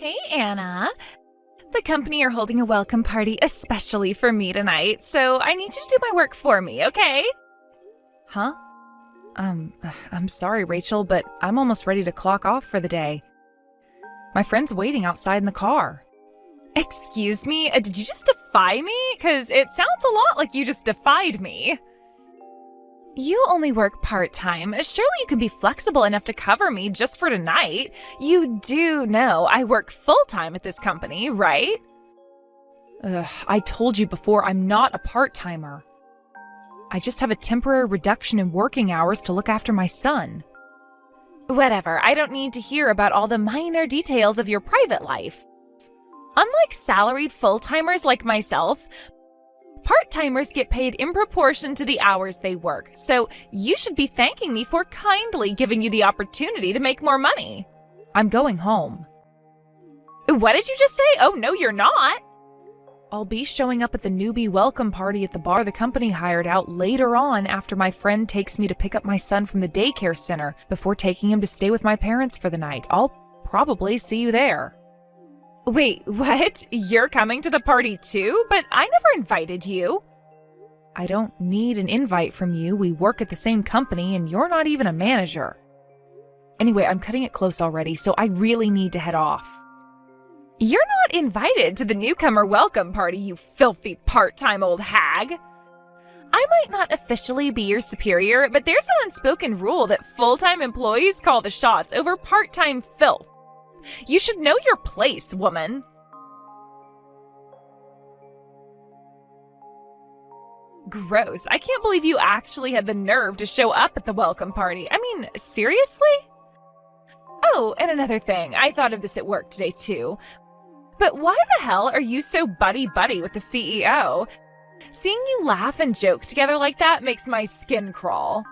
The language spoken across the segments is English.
Hey, Anna. The company are holding a welcome party especially for me tonight, so I need you to do my work for me, okay? Huh? I'm sorry, Rachel, but I'm almost ready to clock off for the day. My friend's waiting outside in the car. Excuse me? Did you just defy me? Because it sounds a lot like you just defied me. You only work part-time. Surely you can be flexible enough to cover me just for tonight. You do know I work full-time at this company, right? I told you before I'm not a part-timer. I just have a temporary reduction in working hours to look after my son. Whatever, I don't need to hear about all the minor details of your private life. Unlike salaried full-timers like myself, part-timers get paid in proportion to the hours they work, so you should be thanking me for kindly giving you the opportunity to make more money. I'm going home. What did you just say? Oh, no, you're not. I'll be showing up at the newbie welcome party at the bar the company hired out later on after my friend takes me to pick up my son from the daycare center before taking him to stay with my parents for the night. I'll probably see you there. Wait, what? You're coming to the party too? But I never invited you. I don't need an invite from you. We work at the same company and you're not even a manager. Anyway, I'm cutting it close already, so I really need to head off. You're not invited to the newcomer welcome party, you filthy part-time old hag. I might not officially be your superior, but there's an unspoken rule that full-time employees call the shots over part-time filth. You should know your place, woman. Gross. I can't believe you actually had the nerve to show up at the welcome party. I mean, seriously? Oh, and another thing. I thought of this at work today, too. But why the hell are you so buddy-buddy with the CEO? Seeing you laugh and joke together like that makes my skin crawl.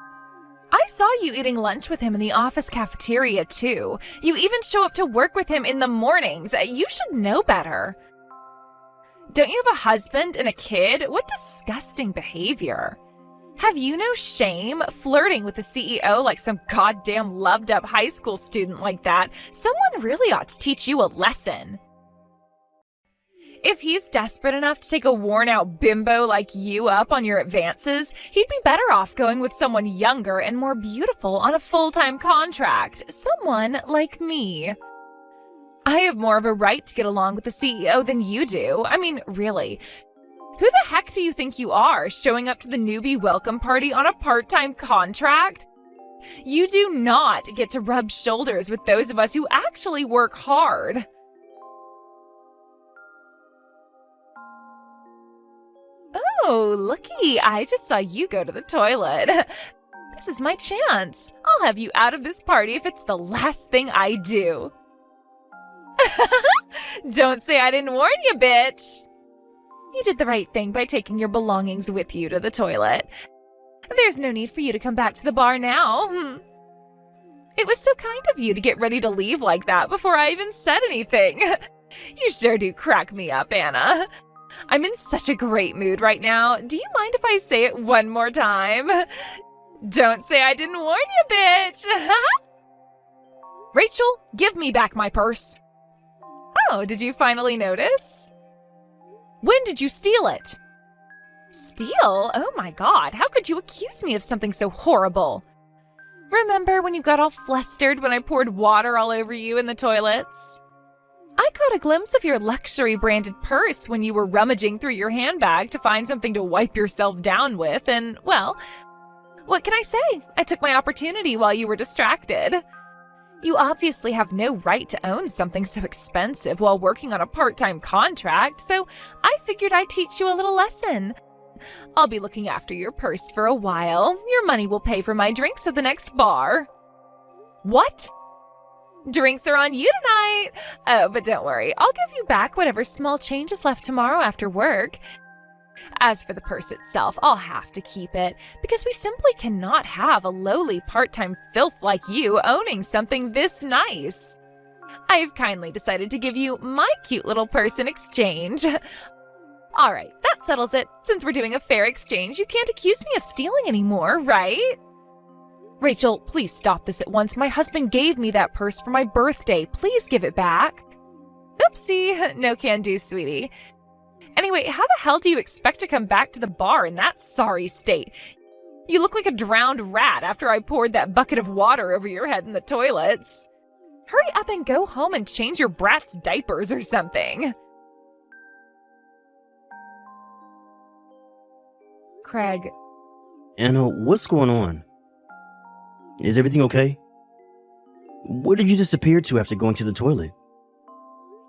I saw you eating lunch with him in the office cafeteria, too. You even show up to work with him in the mornings. You should know better. Don't you have a husband and a kid? What disgusting behavior. Have you no shame flirting with the CEO like some goddamn loved-up high school student like that? Someone really ought to teach you a lesson. If he's desperate enough to take a worn-out bimbo like you up on your advances, he'd be better off going with someone younger and more beautiful on a full-time contract. Someone like me. I have more of a right to get along with the CEO than you do. I mean, really. Who the heck do you think you are, showing up to the newbie welcome party on a part-time contract? You do not get to rub shoulders with those of us who actually work hard. Oh, looky, I just saw you go to the toilet. This is my chance. I'll have you out of this party if it's the last thing I do. Don't say I didn't warn you, bitch. You did the right thing by taking your belongings with you to the toilet. There's no need for you to come back to the bar now. It was so kind of you to get ready to leave like that before I even said anything. You sure do crack me up, Anna. I'm in such a great mood right now. Do you mind if I say it one more time? Don't say I didn't warn you, bitch! Rachel, give me back my purse. Oh, did you finally notice? When did you steal it? Steal? Oh my god, how could you accuse me of something so horrible? Remember when you got all flustered when I poured water all over you in the toilets? I caught a glimpse of your luxury-branded purse when you were rummaging through your handbag to find something to wipe yourself down with, and, well, what can I say? I took my opportunity while you were distracted. You obviously have no right to own something so expensive while working on a part-time contract, so I figured I'd teach you a little lesson. I'll be looking after your purse for a while. Your money will pay for my drinks at the next bar. What? Drinks are on you tonight. Oh, but don't worry. I'll give you back whatever small change is left tomorrow after work. As for the purse itself, I'll have to keep it, because we simply cannot have a lowly part-time filth like you owning something this nice. I've kindly decided to give you my cute little purse in exchange. All right, that settles it. Since we're doing a fair exchange, you can't accuse me of stealing anymore, right? Rachel, please stop this at once. My husband gave me that purse for my birthday. Please give it back. Oopsie. No can do, sweetie. Anyway, how the hell do you expect to come back to the bar in that sorry state? You look like a drowned rat after I poured that bucket of water over your head in the toilets. Hurry up and go home and change your brat's diapers or something. Craig. Anna, what's going on? Is everything okay? Where did you disappear to after going to the toilet?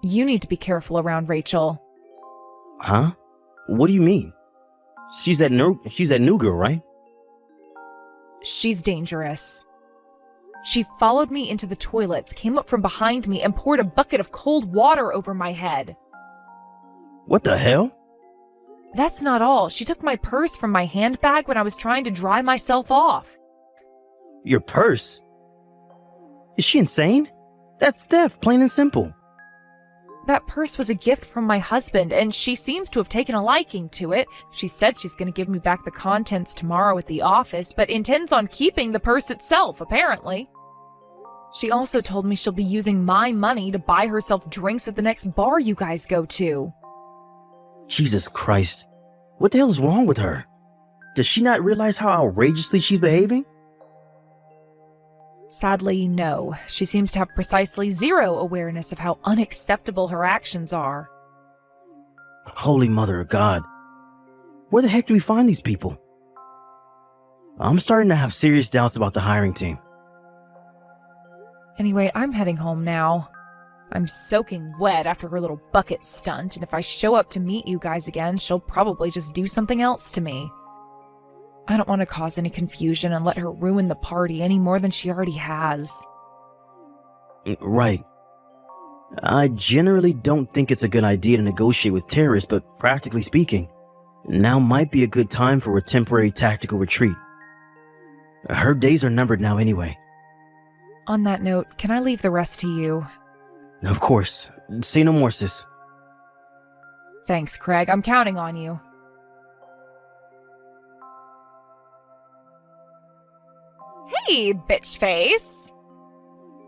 You need to be careful around Rachel. Huh? What do you mean? She's that new girl, right? She's dangerous. She followed me into the toilets, came up from behind me, and poured a bucket of cold water over my head. What the hell? That's not all. She took my purse from my handbag when I was trying to dry myself off. Your purse? Is she insane? That's theft, plain and simple. That purse was a gift from my husband, and she seems to have taken a liking to it. She said she's going to give me back the contents tomorrow at the office, but intends on keeping the purse itself, apparently. She also told me she'll be using my money to buy herself drinks at the next bar you guys go to. Jesus Christ. What the hell is wrong with her? Does she not realize how outrageously she's behaving? Sadly, no. She seems to have precisely zero awareness of how unacceptable her actions are. Holy Mother of God. Where the heck do we find these people? I'm starting to have serious doubts about the hiring team. Anyway, I'm heading home now. I'm soaking wet after her little bucket stunt, and if I show up to meet you guys again, she'll probably just do something else to me. I don't want to cause any confusion and let her ruin the party any more than she already has. Right. I generally don't think it's a good idea to negotiate with terrorists, but practically speaking, now might be a good time for a temporary tactical retreat. Her days are numbered now anyway. On that note, can I leave the rest to you? Of course. Say no more, sis. Thanks, Craig. I'm counting on you. Hey, bitch face.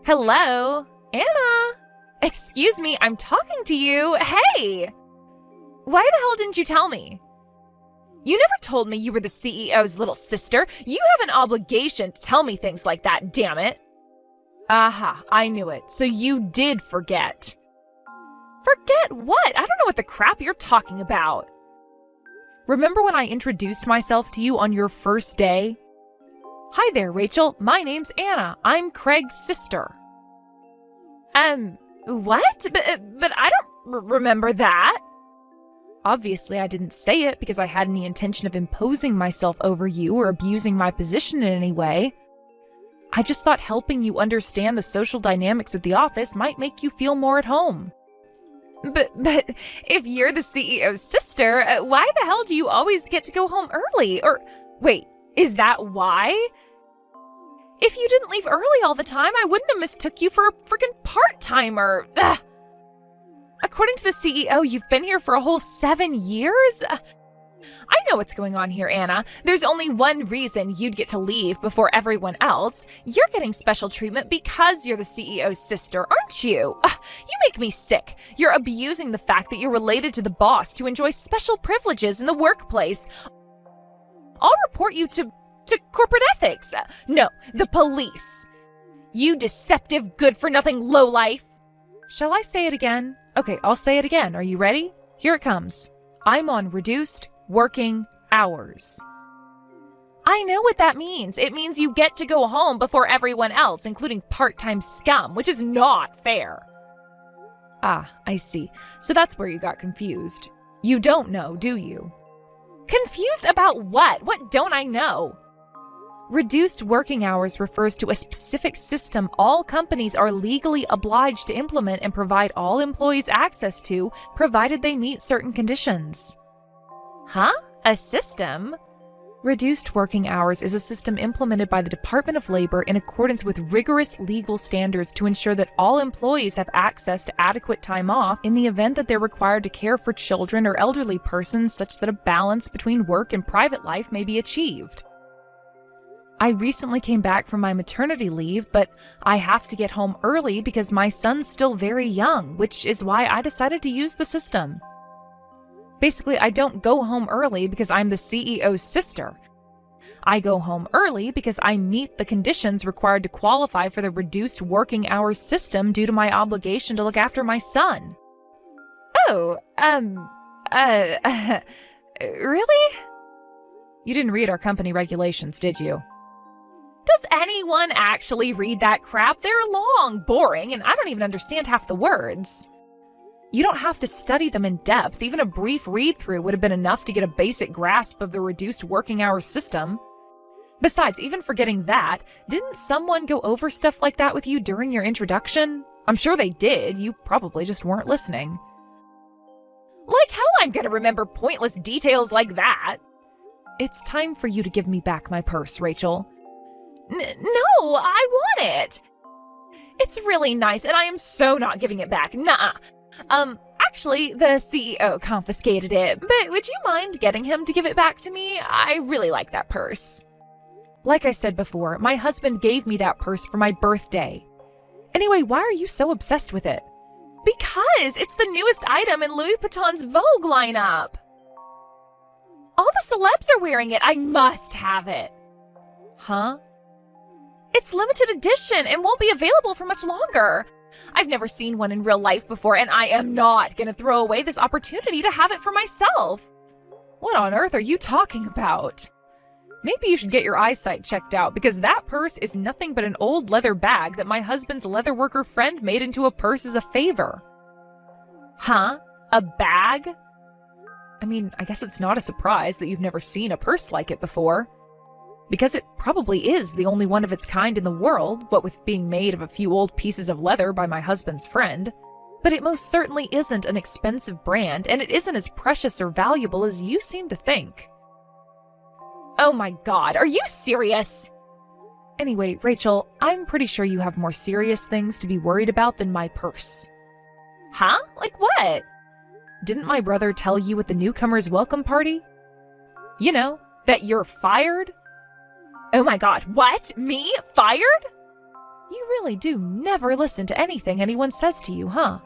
Hello, Anna. Excuse me, I'm talking to you. Hey. Why the hell didn't you tell me? You never told me you were the CEO's little sister. You have an obligation to tell me things like that, damn it. Aha, I knew it. So you did forget. Forget what? I don't know what the crap you're talking about. Remember when I introduced myself to you on your first day? Hi there, Rachel. My name's Anna. I'm Craig's sister. What? But I don't remember that. Obviously, I didn't say it because I had any intention of imposing myself over you or abusing my position in any way. I just thought helping you understand the social dynamics at the office might make you feel more at home. But if you're the CEO's sister, why the hell do you always get to go home early? Or, wait, is that why? If you didn't leave early all the time, I wouldn't have mistook you for a freaking part-timer. Ugh. According to the CEO, you've been here for a whole 7 years? I know what's going on here, Anna. There's only one reason you'd get to leave before everyone else. You're getting special treatment because you're the CEO's sister, aren't you? You make me sick. You're abusing the fact that you're related to the boss to enjoy special privileges in the workplace. I'll report you to corporate ethics. No, the police. You deceptive, good-for-nothing lowlife. Shall I say it again? Okay, I'll say it again. Are you ready? Here it comes. I'm on reduced working hours. I know what that means. It means you get to go home before everyone else, including part-time scum, which is not fair. Ah, I see. So that's where you got confused. You don't know, do you? Confused about what? What don't I know? Reduced working hours refers to a specific system all companies are legally obliged to implement and provide all employees access to, provided they meet certain conditions. Huh? A system? Reduced working hours is a system implemented by the Department of Labor in accordance with rigorous legal standards to ensure that all employees have access to adequate time off in the event that they're required to care for children or elderly persons such that a balance between work and private life may be achieved. I recently came back from my maternity leave, but I have to get home early because my son's still very young, which is why I decided to use the system. Basically, I don't go home early because I'm the CEO's sister. I go home early because I meet the conditions required to qualify for the reduced working hours system due to my obligation to look after my son. Oh, really? You didn't read our company regulations, did you? Does anyone actually read that crap? They're long, boring, and I don't even understand half the words. You don't have to study them in depth. Even a brief read-through would have been enough to get a basic grasp of the reduced working hours system. Besides, even forgetting that, didn't someone go over stuff like that with you during your introduction? I'm sure they did. You probably just weren't listening. Like hell I'm gonna remember pointless details like that. It's time for you to give me back my purse, Rachel. No, I want it. It's really nice, and I am so not giving it back. Nuh-uh. Actually, the CEO confiscated it, but would you mind getting him to give it back to me? I really like that purse. Like I said before, my husband gave me that purse for my birthday. Anyway, why are you so obsessed with it? Because it's the newest item in Louis Vuitton's Vogue lineup. All the celebs are wearing it. I must have it. Huh? It's limited edition and won't be available for much longer. I've never seen one in real life before, and I am not going to throw away this opportunity to have it for myself. What on earth are you talking about? Maybe you should get your eyesight checked out, because that purse is nothing but an old leather bag that my husband's leatherworker friend made into a purse as a favor. Huh? A bag? I mean, I guess it's not a surprise that you've never seen a purse like it before. Because it probably is the only one of its kind in the world, what with being made of a few old pieces of leather by my husband's friend. But it most certainly isn't an expensive brand, and it isn't as precious or valuable as you seem to think. Oh my God, are you serious? Anyway, Rachel, I'm pretty sure you have more serious things to be worried about than my purse. Huh? Like what? Didn't my brother tell you at the newcomers' welcome party? You know, that you're fired? Oh my God, what? Me? Fired? You really do never listen to anything anyone says to you, huh?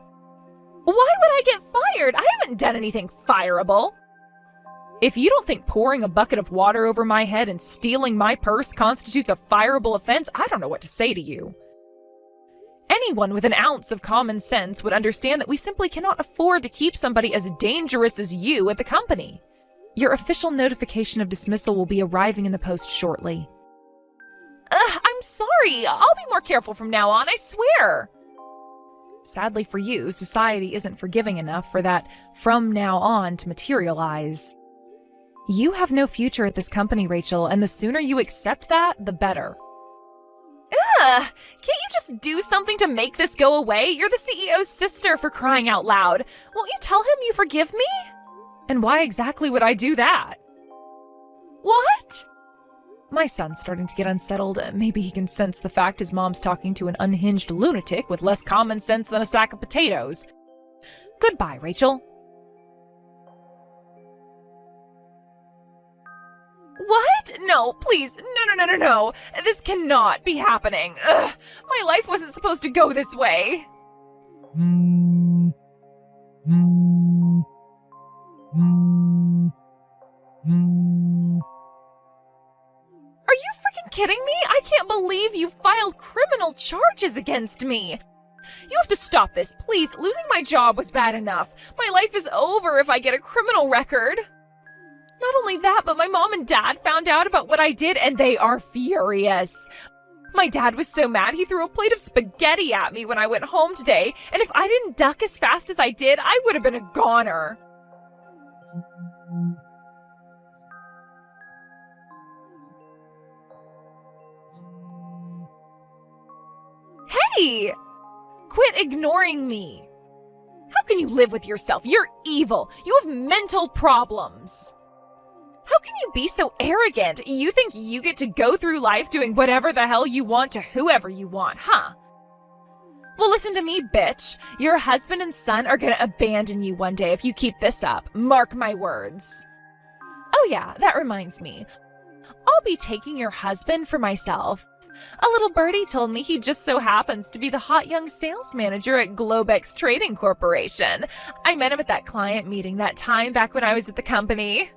Why would I get fired? I haven't done anything fireable. If you don't think pouring a bucket of water over my head and stealing my purse constitutes a fireable offense, I don't know what to say to you. Anyone with an ounce of common sense would understand that we simply cannot afford to keep somebody as dangerous as you at the company. Your official notification of dismissal will be arriving in the post shortly. I'm sorry. I'll be more careful from now on, I swear. Sadly for you, society isn't forgiving enough for that from now on to materialize. You have no future at this company, Rachel, and the sooner you accept that, the better. Can't you just do something to make this go away? You're the CEO's sister, for crying out loud. Won't you tell him you forgive me? And why exactly would I do that? What? My son's starting to get unsettled. Maybe he can sense the fact his mom's talking to an unhinged lunatic with less common sense than a sack of potatoes. Goodbye, Rachel. What? No, please. No. This cannot be happening. My life wasn't supposed to go this way. Are you freaking kidding me? I can't believe you filed criminal charges against me. You have to stop this, please. Losing my job was bad enough. My life is over if I get a criminal record. Not only that, but my mom and dad found out about what I did, and they are furious. My dad was so mad he threw a plate of spaghetti at me when I went home today, and if I didn't duck as fast as I did, I would have been a goner. Hey! Quit ignoring me. How can you live with yourself? You're evil. You have mental problems. How can you be so arrogant? You think you get to go through life doing whatever the hell you want to whoever you want, huh? Well, listen to me, bitch. Your husband and son are gonna abandon you one day if you keep this up. Mark my words. Oh yeah, that reminds me. I'll be taking your husband for myself. A little birdie told me he just so happens to be the hot young sales manager at Globex Trading Corporation. I met him at that client meeting that time back when I was at the company.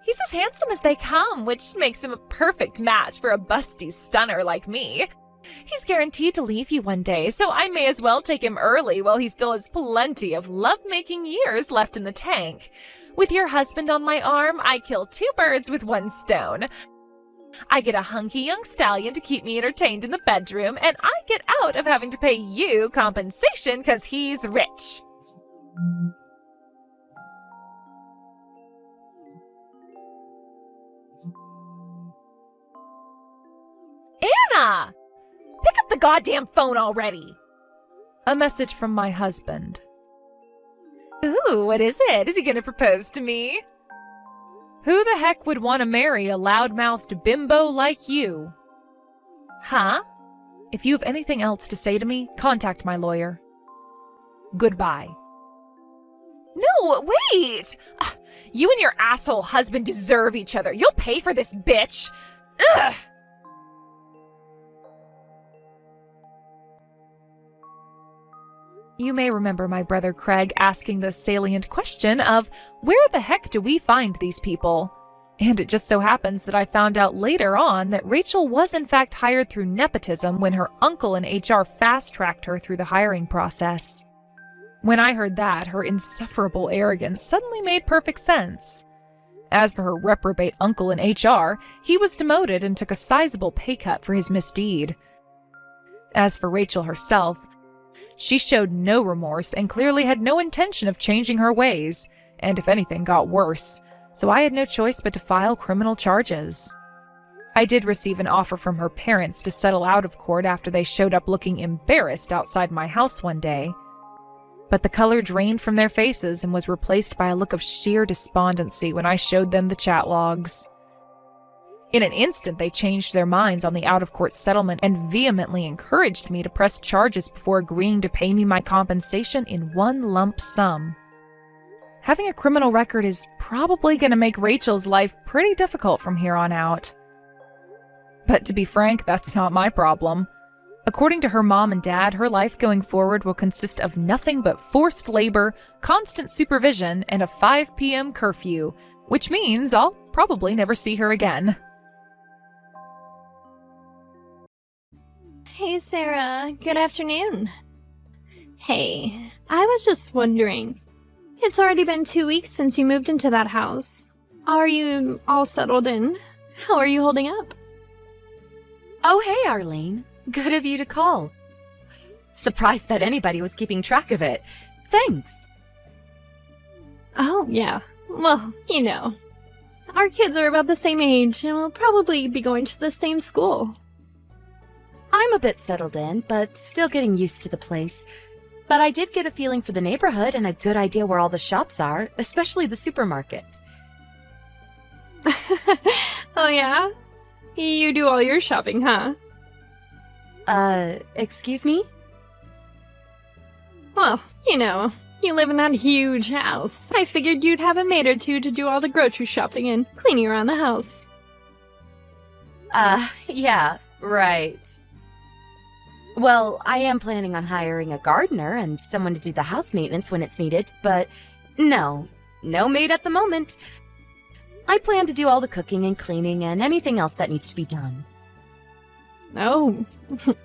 He's as handsome as they come, which makes him a perfect match for a busty stunner like me. He's guaranteed to leave you one day, so I may as well take him early while he still has plenty of love-making years left in the tank. With your husband on my arm, I kill 2 birds with 1 stone. I get a hunky young stallion to keep me entertained in the bedroom, and I get out of having to pay you compensation because he's rich. Anna! Pick up the goddamn phone already! A message from my husband. Ooh, what is it? Is he gonna propose to me? Who the heck would want to marry a loudmouthed bimbo like you? Huh? If you have anything else to say to me, contact my lawyer. Goodbye. No, wait! You and your asshole husband deserve each other. You'll pay for this, bitch! Ugh! You may remember my brother Craig asking the salient question of, where the heck do we find these people? And it just so happens that I found out later on that Rachel was in fact hired through nepotism when her uncle in HR fast-tracked her through the hiring process. When I heard that, her insufferable arrogance suddenly made perfect sense. As for her reprobate uncle in HR, he was demoted and took a sizable pay cut for his misdeed. As for Rachel herself, she showed no remorse and clearly had no intention of changing her ways, and if anything got worse, so I had no choice but to file criminal charges. I did receive an offer from her parents to settle out of court after they showed up looking embarrassed outside my house one day, but the color drained from their faces and was replaced by a look of sheer despondency when I showed them the chat logs. In an instant, they changed their minds on the out-of-court settlement and vehemently encouraged me to press charges before agreeing to pay me my compensation in one lump sum. Having a criminal record is probably going to make Rachel's life pretty difficult from here on out. But to be frank, that's not my problem. According to her mom and dad, her life going forward will consist of nothing but forced labor, constant supervision, and a 5 p.m. curfew, which means I'll probably never see her again. Hey Sarah, good afternoon. Hey, I was just wondering, it's already been 2 weeks since you moved into that house. Are you all settled in? How are you holding up? Oh hey Arlene, good of you to call. Surprised that anybody was keeping track of it. Thanks. Oh yeah, well, you know, our kids are about the same age and will probably be going to the same school. I'm a bit settled in, but still getting used to the place. But I did get a feeling for the neighborhood and a good idea where all the shops are, especially the supermarket. Oh yeah? You do all your shopping, huh? Excuse me? Well, you know, you live in that huge house. I figured you'd have a maid or two to do all the grocery shopping and cleaning around the house. Yeah, right. Well, I am planning on hiring a gardener and someone to do the house maintenance when it's needed, but no maid at the moment. I plan to do all the cooking and cleaning and anything else that needs to be done. Oh,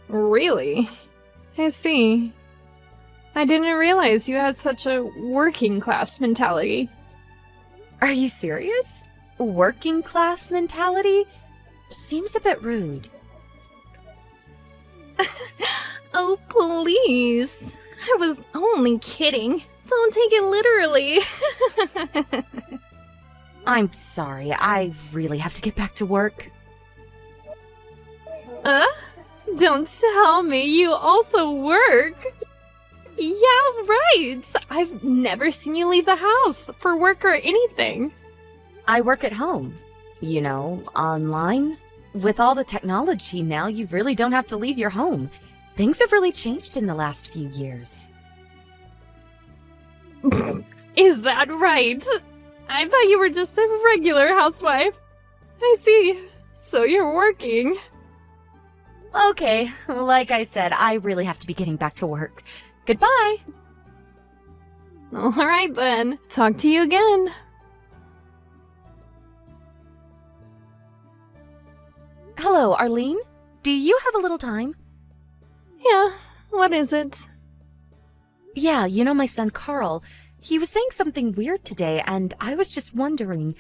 really? I see. I didn't realize you had such a working class mentality. Are you serious? Working class mentality? Seems a bit rude. Oh, please. I was only kidding. Don't take it literally. I'm sorry, I really have to get back to work. Don't tell me you also work. Yeah, right. I've never seen you leave the house for work or anything. I work at home, you know, online. With all the technology now, you really don't have to leave your home. Things have really changed in the last few years. Is that right? I thought you were just a regular housewife. I see. So you're working. Okay, like I said, I really have to be getting back to work. Goodbye! Alright then. Talk to you again. Hello, Arlene? Do you have a little time? Yeah, what is it? Yeah, you know my son Carl. He was saying something weird today, and I was just wondering.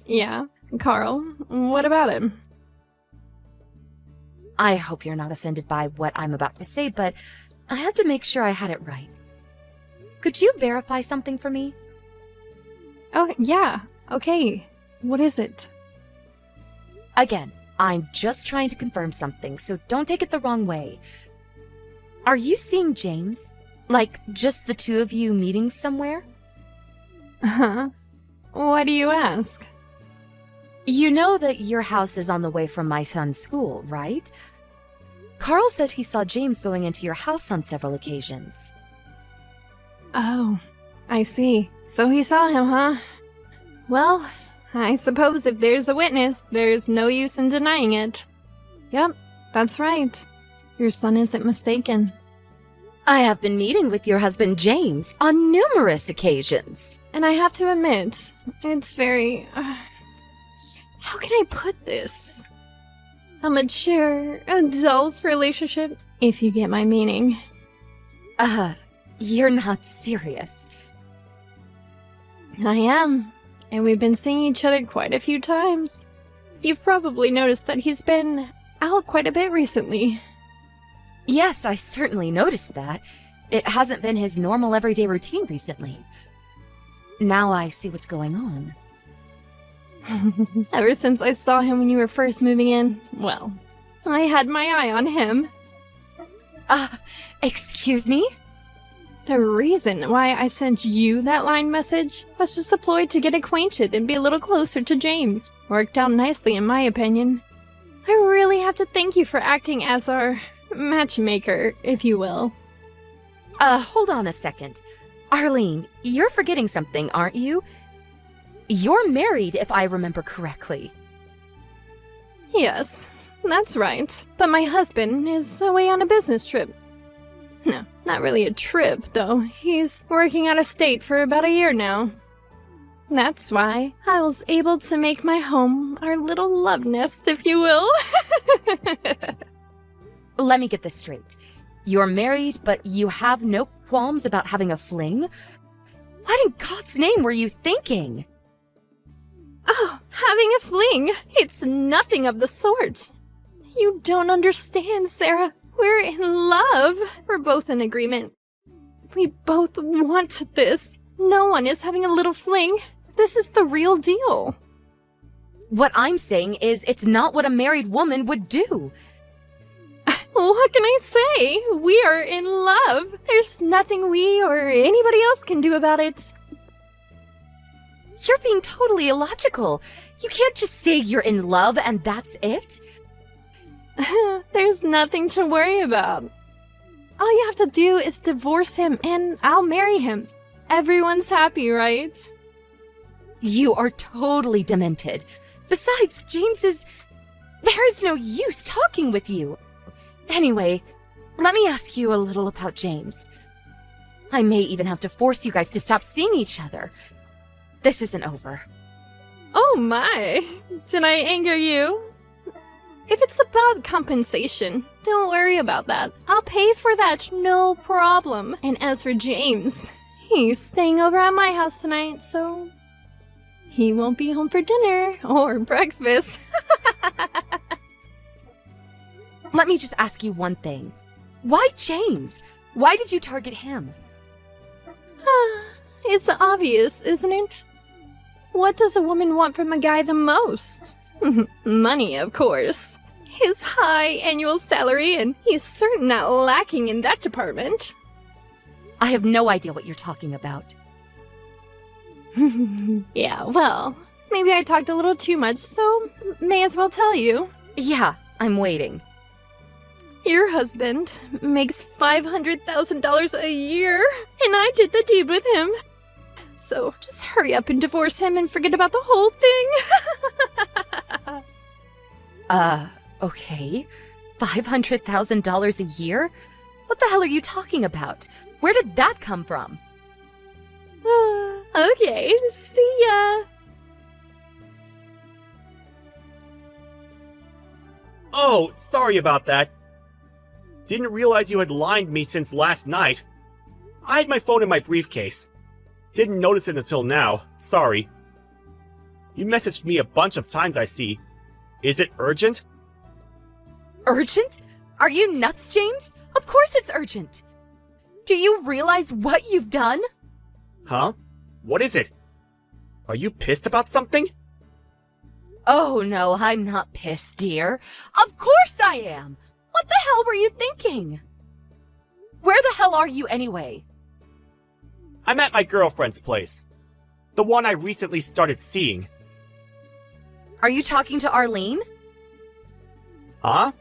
Yeah, Carl, what about him? I hope you're not offended by what I'm about to say, but I had to make sure I had it right. Could you verify something for me? Oh, yeah, okay. What is it? Again, I'm just trying to confirm something, so don't take it the wrong way. Are you seeing James? Like, just the two of you meeting somewhere? Huh? Why do you ask? You know that your house is on the way from my son's school, right? Carl said he saw James going into your house on several occasions. Oh, I see. So he saw him, huh? Well, I suppose if there's a witness, there's no use in denying it. Yep, that's right. Your son isn't mistaken. I have been meeting with your husband James on numerous occasions. And I have to admit, it's very... how can I put this? A mature, adult relationship, if you get my meaning. You're not serious. I am. And we've been seeing each other quite a few times. You've probably noticed that he's been out quite a bit recently. Yes, I certainly noticed that. It hasn't been his normal everyday routine recently. Now I see what's going on. Ever since I saw him when you were first moving in, well, I had my eye on him. Excuse me? The reason why I sent you that line message was just a ploy to get acquainted and be a little closer to James. Worked out nicely in my opinion. I really have to thank you for acting as our matchmaker, if you will. Hold on a second. Arlene, you're forgetting something, aren't you? You're married, if I remember correctly. Yes, that's right. But my husband is away on a business trip. No, not really a trip, though. He's working out of state for about a year now. That's why I was able to make my home our little love nest, if you will. Let me get this straight. You're married, but you have no qualms about having a fling? What in God's name were you thinking? Oh, having a fling! It's nothing of the sort. You don't understand, Sarah. We're in love. We're both in agreement. We both want this. No one is having a little fling. This is the real deal. What I'm saying is it's not what a married woman would do. What can I say? We are in love. There's nothing we or anybody else can do about it. You're being totally illogical. You can't just say you're in love and that's it. There's nothing to worry about. All you have to do is divorce him and I'll marry him. Everyone's happy, right? You are totally demented. Besides, there is no use talking with you. Anyway, let me ask you a little about James. I may even have to force you guys to stop seeing each other. This isn't over. Oh my! Did I anger you? If it's about compensation, don't worry about that. I'll pay for that, no problem. And as for James, he's staying over at my house tonight, so he won't be home for dinner or breakfast. Let me just ask you one thing. Why James? Why did you target him? It's obvious, isn't it? What does a woman want from a guy the most? Money, of course. His high annual salary, and he's certain not lacking in that department. I have no idea what you're talking about. Yeah, well, maybe I talked a little too much, so may as well tell you. Yeah, I'm waiting. Your husband makes $500,000 a year, and I did the deed with him. So just hurry up and divorce him and forget about the whole thing. Okay. $500,000 a year? What the hell are you talking about? Where did that come from? Okay, see ya. Oh, sorry about that. Didn't realize you had lined me since last night. I had my phone in my briefcase. Didn't notice it until now. Sorry. You messaged me a bunch of times, I see. Is it urgent? Urgent? Are you nuts, James? Of course it's urgent. Do you realize what you've done? Huh? What is it? Are you pissed about something? Oh no, I'm not pissed, dear. Of course I am! What the hell were you thinking? Where the hell are you anyway? I'm at my girlfriend's place. The one I recently started seeing. Are you talking to Arlene? Huh?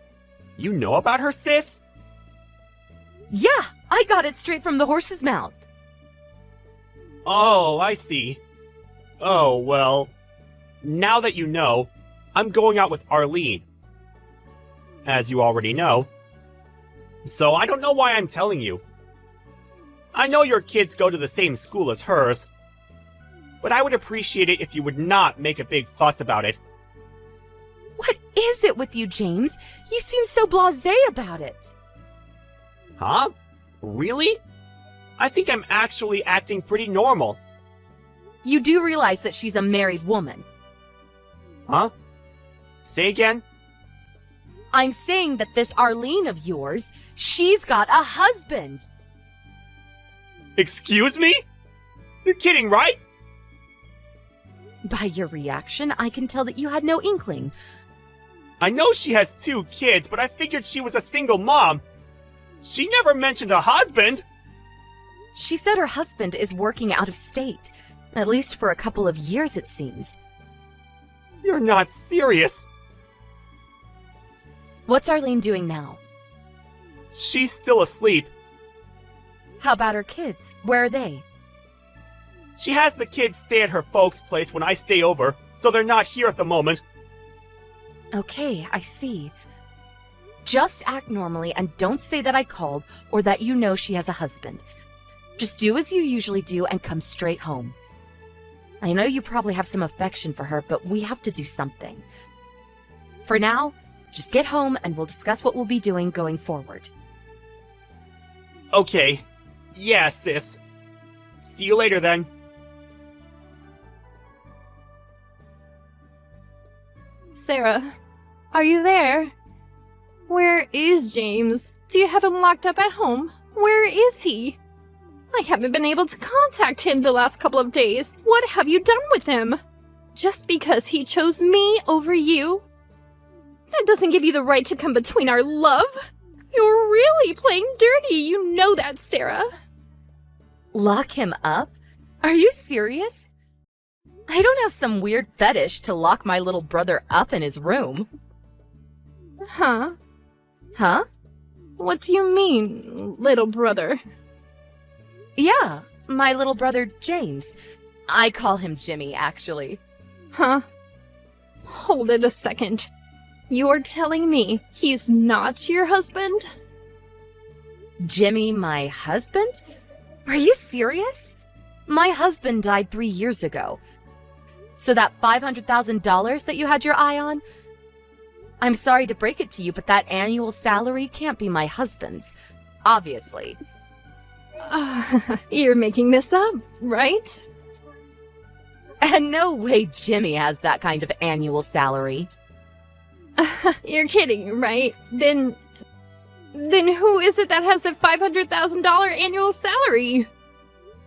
You know about her, sis? Yeah, I got it straight from the horse's mouth. Oh, I see. Oh, well, now that you know, I'm going out with Arlene. As you already know. So I don't know why I'm telling you. I know your kids go to the same school as hers, but I would appreciate it if you would not make a big fuss about it. What is it with you, James? You seem so blasé about it. Huh? Really? I think I'm actually acting pretty normal. You do realize that she's a married woman. Huh? Say again? I'm saying that this Arlene of yours, she's got a husband. Excuse me? You're kidding, right? By your reaction, I can tell that you had no inkling. I know she has 2 kids, but I figured she was a single mom. She never mentioned a husband. She said her husband is working out of state. At least for a couple of years, it seems. You're not serious. What's Arlene doing now? She's still asleep. How about her kids? Where are they? She has the kids stay at her folks' place when I stay over, so they're not here at the moment. Okay, I see. Just act normally and don't say that I called or that you know she has a husband. Just do as you usually do and come straight home. I know you probably have some affection for her, but we have to do something. For now, just get home and we'll discuss what we'll be doing going forward. Okay. Yeah, sis. See you later then. Sarah, are you there? Where is James? Do you have him locked up at home? Where is he? I haven't been able to contact him the last couple of days. What have you done with him? Just because he chose me over you? That doesn't give you the right to come between our love. You're really playing dirty, you know that, Sarah. Lock him up? Are you serious? I don't have some weird fetish to lock my little brother up in his room. Huh? Huh? What do you mean, little brother? Yeah, my little brother James. I call him Jimmy, actually. Huh? Hold it a second. You're telling me he's not your husband? Jimmy, my husband? Are you serious? My husband died 3 years ago. So that $500,000 that you had your eye on? I'm sorry to break it to you, but that annual salary can't be my husband's. Obviously. You're making this up, right? And no way Jimmy has that kind of annual salary. You're kidding, right? Then who is it that has the $500,000 annual salary?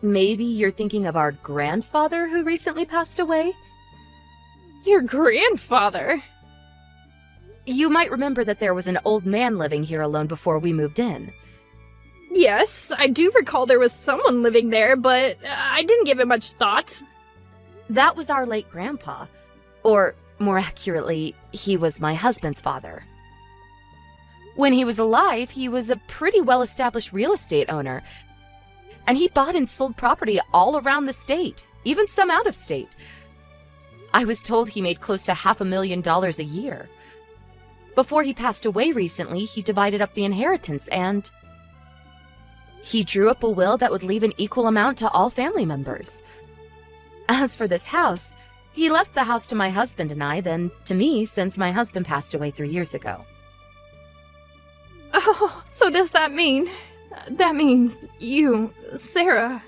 Maybe you're thinking of our grandfather who recently passed away? Your grandfather? You might remember that there was an old man living here alone before we moved in. Yes, I do recall there was someone living there, but I didn't give it much thought. That was our late grandpa. Or, more accurately, he was my husband's father. When he was alive, he was a pretty well-established real estate owner. And he bought and sold property all around the state, even some out of state. I was told he made close to $500,000 a year. Before he passed away recently, he divided up the inheritance and he drew up a will that would leave an equal amount to all family members. As for this house, he left the house to my husband and I, then to me, since my husband passed away 3 years ago. Oh, so does that mean... That means you, Sarah,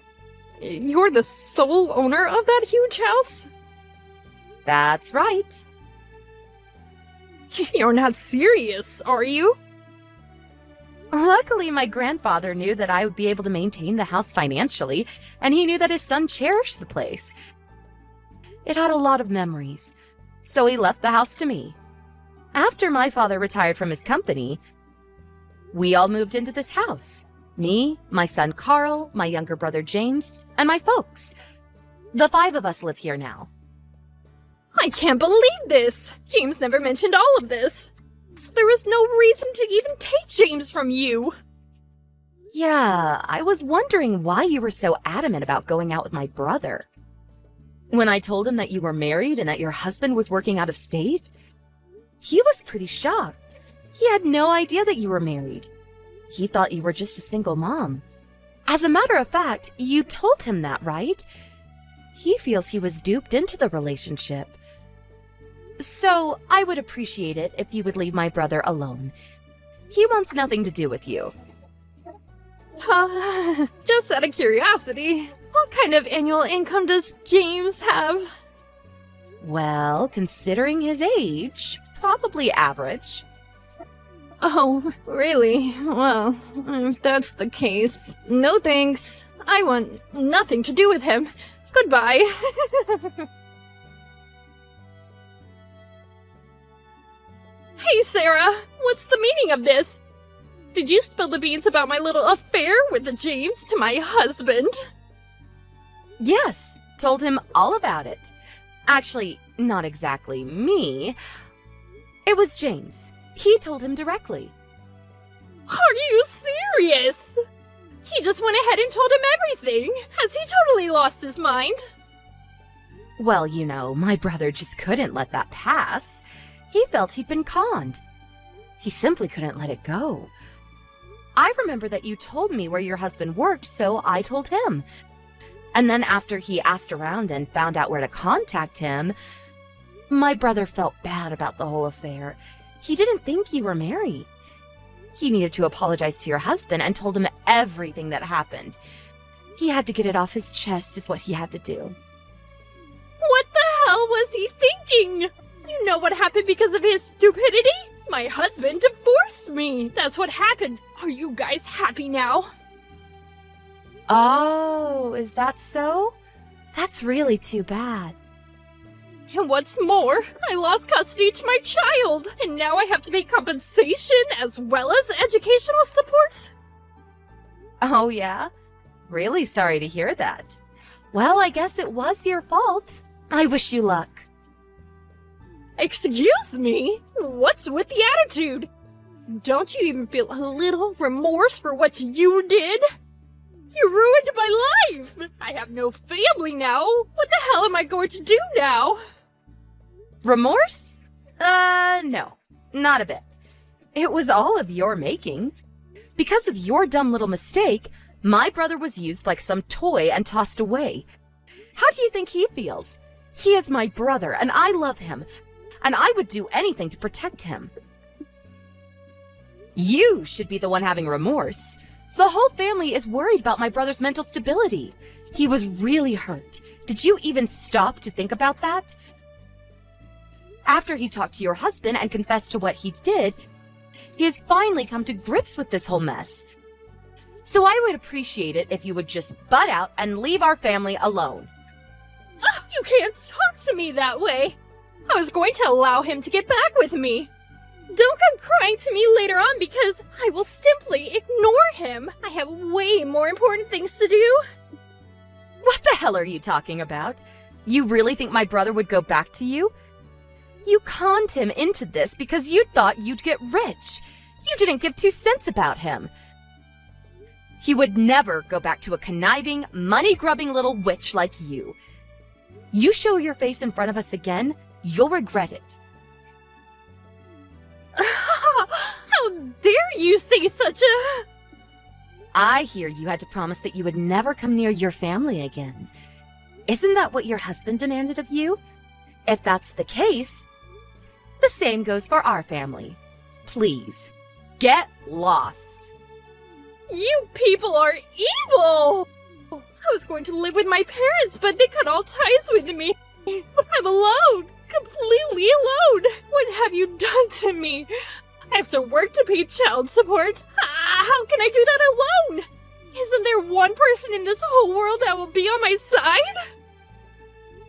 you're the sole owner of that huge house? That's right. You're not serious, are you? Luckily, my grandfather knew that I would be able to maintain the house financially, and he knew that his son cherished the place. It had a lot of memories, so he left the house to me. After my father retired from his company, we all moved into this house. Me, my son Carl, my younger brother James, and my folks. The 5 of us live here now. I can't believe this! James never mentioned all of this. So there was no reason to even take James from you. Yeah, I was wondering why you were so adamant about going out with my brother. When I told him that you were married and that your husband was working out of state, he was pretty shocked. He had no idea that you were married. He thought you were just a single mom. As a matter of fact, you told him that, right? He feels he was duped into the relationship. So, I would appreciate it if you would leave my brother alone. He wants nothing to do with you. Just out of curiosity, what kind of annual income does James have? Well, considering his age, probably average. Oh, really? Well, if that's the case, no thanks. I want nothing to do with him. Goodbye. Hey, Sarah, what's the meaning of this? Did you spill the beans about my little affair with James to my husband? Yes, told him all about it. Actually, not exactly me. It was James. He told him directly. Are you serious? He just went ahead and told him everything. Has he totally lost his mind? Well, you know, my brother just couldn't let that pass. He felt he'd been conned. He simply couldn't let it go. I remember that you told me where your husband worked, so I told him. And then after he asked around and found out where to contact him, my brother felt bad about the whole affair. He didn't think you were married. He needed to apologize to your husband and told him everything that happened. He had to get it off his chest is what he had to do. What the hell was he thinking? You know what happened because of his stupidity? My husband divorced me. That's what happened. Are you guys happy now? Oh, is that so? That's really too bad. And what's more, I lost custody to my child, and now I have to pay compensation as well as educational support? Oh, yeah? Really sorry to hear that. Well, I guess it was your fault. I wish you luck. Excuse me? What's with the attitude? Don't you even feel a little remorse for what you did? You ruined my life! I have no family now! What the hell am I going to do now? Remorse? No. Not a bit. It was all of your making. Because of your dumb little mistake, my brother was used like some toy and tossed away. How do you think he feels? He is my brother, and I love him, and I would do anything to protect him. You should be the one having remorse. The whole family is worried about my brother's mental stability. He was really hurt. Did you even stop to think about that? After he talked to your husband and confessed to what he did, he has finally come to grips with this whole mess. So I would appreciate it if you would just butt out and leave our family alone. You can't talk to me that way. I was going to allow him to get back with me. Don't come crying to me later on because I will simply ignore him. I have way more important things to do. What the hell are you talking about? You really think my brother would go back to you? You conned him into this because you thought you'd get rich. You didn't give 2 cents about him. He would never go back to a conniving, money-grubbing little witch like you. You show your face in front of us again, you'll regret it. How dare you say such a... I hear you had to promise that you would never come near your family again. Isn't that what your husband demanded of you? If that's the case, the same goes for our family. Please, get lost. You people are evil! I was going to live with my parents, but they cut all ties with me. I'm alone, completely alone. What have you done to me? I have to work to pay child support. How can I do that alone? Isn't there one person in this whole world that will be on my side?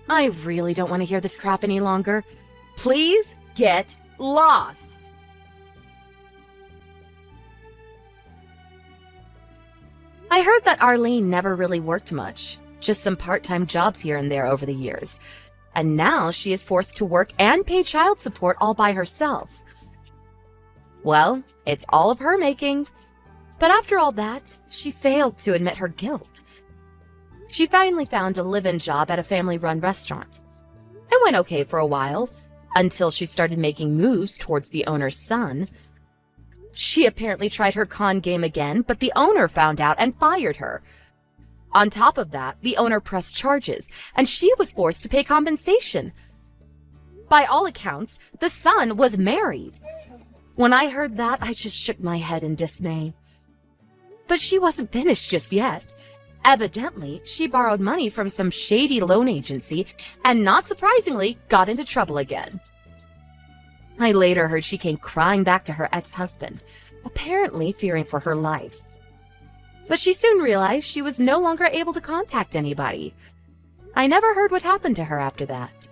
I really don't want to hear this crap any longer. Please get lost. I heard that Arlene never really worked much, just some part-time jobs here and there over the years. And now she is forced to work and pay child support all by herself. Well, it's all of her making. But after all that, she failed to admit her guilt. She finally found a live-in job at a family-run restaurant. It went okay for a while, until she started making moves towards the owner's son. She apparently tried her con game again, but the owner found out and fired her. On top of that, the owner pressed charges, and she was forced to pay compensation. By all accounts, the son was married. When I heard that, I just shook my head in dismay. But she wasn't finished just yet. Evidently, she borrowed money from some shady loan agency and, not surprisingly, got into trouble again. I later heard she came crying back to her ex-husband, apparently fearing for her life. But she soon realized she was no longer able to contact anybody. I never heard what happened to her after that.